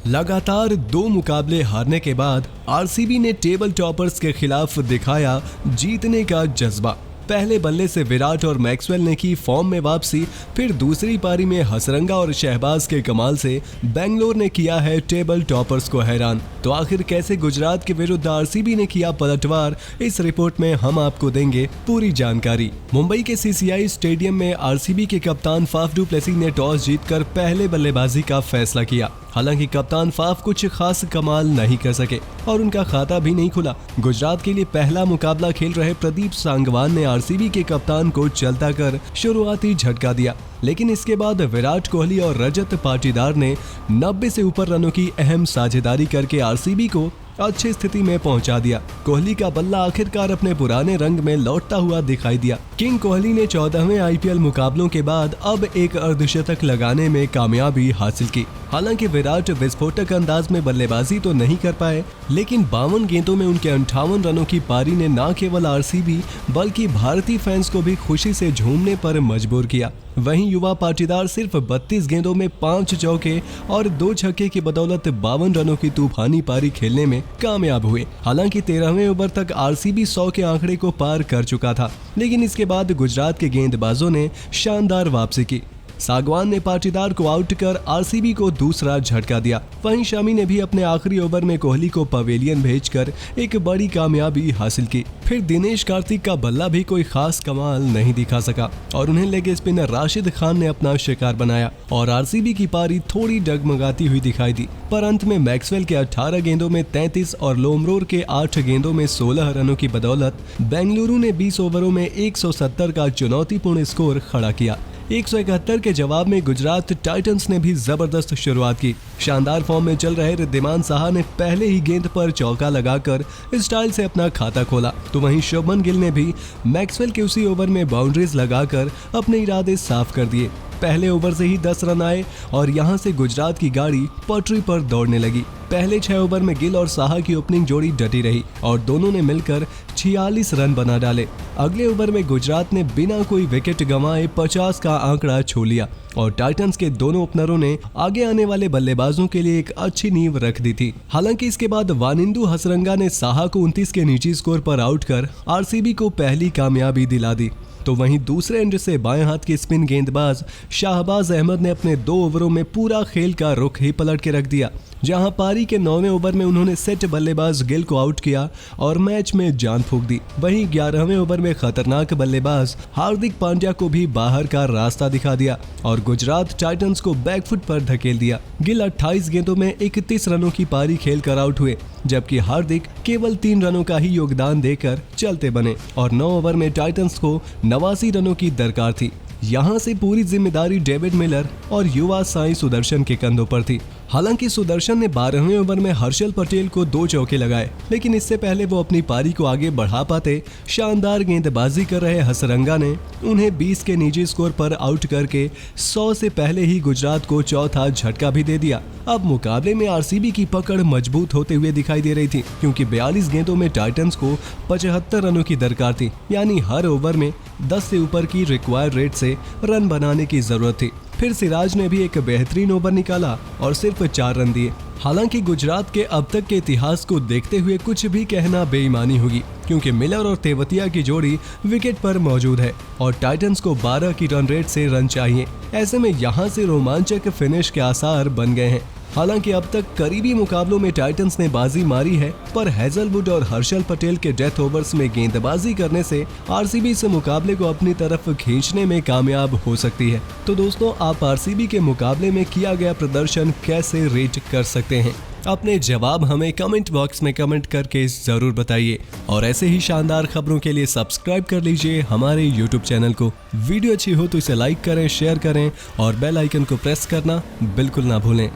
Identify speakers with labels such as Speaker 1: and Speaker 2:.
Speaker 1: लगातार 2 मुकाबले हारने के बाद आरसीबी ने टेबल टॉपर्स के खिलाफ दिखाया जीतने का जज्बा। पहले बल्ले से विराट और मैक्सवेल ने की फॉर्म में वापसी, फिर दूसरी पारी में हसरंगा और शहबाज के कमाल से बेंगलोर ने किया है टेबल टॉपर्स को हैरान। तो आखिर कैसे गुजरात के विरुद्ध आरसीबी ने किया पलटवार, इस रिपोर्ट में हम आपको देंगे पूरी जानकारी। मुंबई के सीसीआई स्टेडियम में आरसीबी के कप्तान फाफ डू प्लेसी ने टॉस जीतकर पहले बल्लेबाजी का फैसला किया। हालांकि कप्तान फाफ कुछ खास कमाल नहीं कर सके और उनका खाता भी नहीं खुला। गुजरात के लिए पहला मुकाबला खेल रहे प्रदीप सांगवान ने आरसीबी के कप्तान को चलता कर शुरुआती झटका दिया, लेकिन इसके बाद विराट कोहली और रजत पाटीदार ने 90 से ऊपर रनों की अहम साझेदारी करके आरसीबी को अच्छी स्थिति में पहुंचा दिया। कोहली का बल्ला आखिरकार अपने पुराने रंग में लौटता हुआ दिखाई दिया। किंग कोहली ने 14वें आईपीएल मुकाबलों के बाद अब एक अर्धशतक लगाने में कामयाबी हासिल की। हालांकि विराट विस्फोटक अंदाज में बल्लेबाजी तो नहीं कर पाए, लेकिन 52 गेंदों में उनके 58 रनों की पारी ने न केवल आरसीबी बल्कि भारतीय फैंस को भी खुशी से झूमने पर मजबूर किया। वहीं युवा पाटीदार सिर्फ 32 गेंदों में 5 चौके और 2 छक्के की बदौलत 52 रनों की तूफानी पारी खेलने में कामयाब हुए। हालांकि 13वें ओवर तक आरसीबी 100 के आंकड़े को पार कर चुका था, लेकिन इसके बाद गुजरात के गेंदबाजों ने शानदार वापसी की। सांगवान ने पाटीदार को आउट कर आरसीबी को दूसरा झटका दिया। वहीं शमी ने भी अपने आखिरी ओवर में कोहली को पवेलियन भेजकर एक बड़ी कामयाबी हासिल की। फिर दिनेश कार्तिक का बल्ला भी कोई खास कमाल नहीं दिखा सका और उन्हें लेग स्पिनर राशिद खान ने अपना शिकार बनाया और आरसीबी की पारी थोड़ी डगमगाती हुई दिखाई दी। पर अंत में मैक्सवेल के 18 गेंदों में 33 और लोमरोर के 8 गेंदों में 16 रनों की बदौलत बेंगलुरु ने 20 ओवरों में 170 का चुनौतीपूर्ण स्कोर खड़ा किया। 171 के जवाब में गुजरात टाइटंस ने भी जबरदस्त शुरुआत की। शानदार फॉर्म में चल रहे रिद्धिमान साहा ने पहले ही गेंद पर चौका लगाकर स्टाइल से अपना खाता खोला, तो वहीं शुभमन गिल ने भी मैक्सवेल के उसी ओवर में बाउंड्रीज लगाकर अपने इरादे साफ कर दिए। पहले ओवर से ही 10 रन आए और यहां से गुजरात की गाड़ी पटरी पर दौड़ने लगी। पहले 6 ओवर में गिल और साहा की ओपनिंग जोड़ी डटी रही और दोनों ने मिलकर 46 रन बना डाले। अगले ओवर में गुजरात ने बिना कोई विकेट गंवाए 50 का आंकड़ा छू लिया और टाइटंस के दोनों ओपनरों ने आगे आने वाले बल्लेबाजों के लिए एक अच्छी नींव रख दी थी। हालांकि इसके बाद वानिंदु हसरंगा ने साहा को 29 के निजी स्कोर पर आउट कर आरसीबी को पहली कामयाबी दिला दी। तो वहीं दूसरे एंड से बाएं हाथ के स्पिन गेंदबाज शाहबाज अहमद ने अपने 2 ओवरों में पूरा खेल का रुख ही पलट के रख दिया। जहां पारी के 9वें ओवर में उन्होंने सेट बल्लेबाज गिल को आउट किया और मैच में जान फूंक दी। वहीं 11वें ओवर में खतरनाक बल्लेबाज हार्दिक पांड्या को भी बाहर का रास्ता दिखा दिया और गुजरात टाइटंस को बैकफुट पर धकेल दिया। गिल 28 गेंदों में 31 रनों की पारी खेलकर आउट हुए, जबकि हार्दिक केवल 3 रनों का ही योगदान देकर चलते बने और 9 ओवर में टाइटंस को 89 रनों की दरकार थी। यहां से पूरी जिम्मेदारी डेविड मिलर और युवा साई सुदर्शन के कंधों पर थी। हालांकि सुदर्शन ने 12वें ओवर में हर्षल पटेल को 2 चौके लगाए, लेकिन इससे पहले वो अपनी पारी को आगे बढ़ा पाते शानदार गेंदबाजी कर रहे हसरंगा ने उन्हें 20 के निजी स्कोर पर आउट करके 100 से पहले ही गुजरात को चौथा झटका भी दे दिया। अब मुकाबले में आरसीबी की पकड़ मजबूत होते हुए दिखाई दे रही थी, क्योंकि 42 गेंदों में टाइटंस को 75 रनों की दरकार थी, यानी हर ओवर में 10 से ऊपर की रिक्वायर्ड रेट से रन बनाने की जरूरत थी। फिर सिराज ने भी एक बेहतरीन ओवर निकाला और सिर्फ 4 रन दिए। हालांकि गुजरात के अब तक के इतिहास को देखते हुए कुछ भी कहना बेईमानी होगी, क्योंकि मिलर और तेवतिया की जोड़ी विकेट पर मौजूद है और टाइटंस को 12 की रन रेट से रन चाहिए। ऐसे में यहां से रोमांचक फिनिश के आसार बन गए हैं। हालांकि अब तक करीबी मुकाबलों में टाइटंस ने बाजी मारी है, पर हेजलवुड और हर्षल पटेल के डेथ ओवर्स में गेंदबाजी करने से आरसीबी इस मुकाबले को अपनी तरफ खींचने में कामयाब हो सकती है। तो दोस्तों, आप आरसीबी के मुकाबले में किया गया प्रदर्शन कैसे रेट कर सकते हैं? अपने जवाब हमें कमेंट बॉक्स में कमेंट करके जरूर बताइए और ऐसे ही शानदार खबरों के लिए सब्सक्राइब कर लीजिए हमारे यूट्यूब चैनल को। वीडियो अच्छी हो तो इसे लाइक करें, शेयर करें और बेल आइकन को प्रेस करना बिल्कुल ना भूलें।